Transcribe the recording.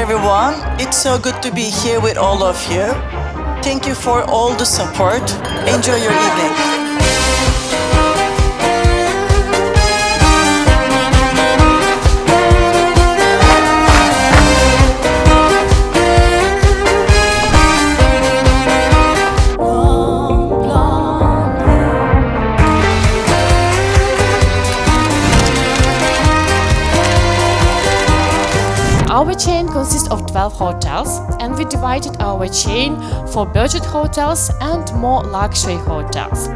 everyone. It's so good to be here with all of you. Thank you for all the support. Enjoy your evening. Our chain consists of 12 hotels, and we divided our chain for budget hotels and more luxury hotels.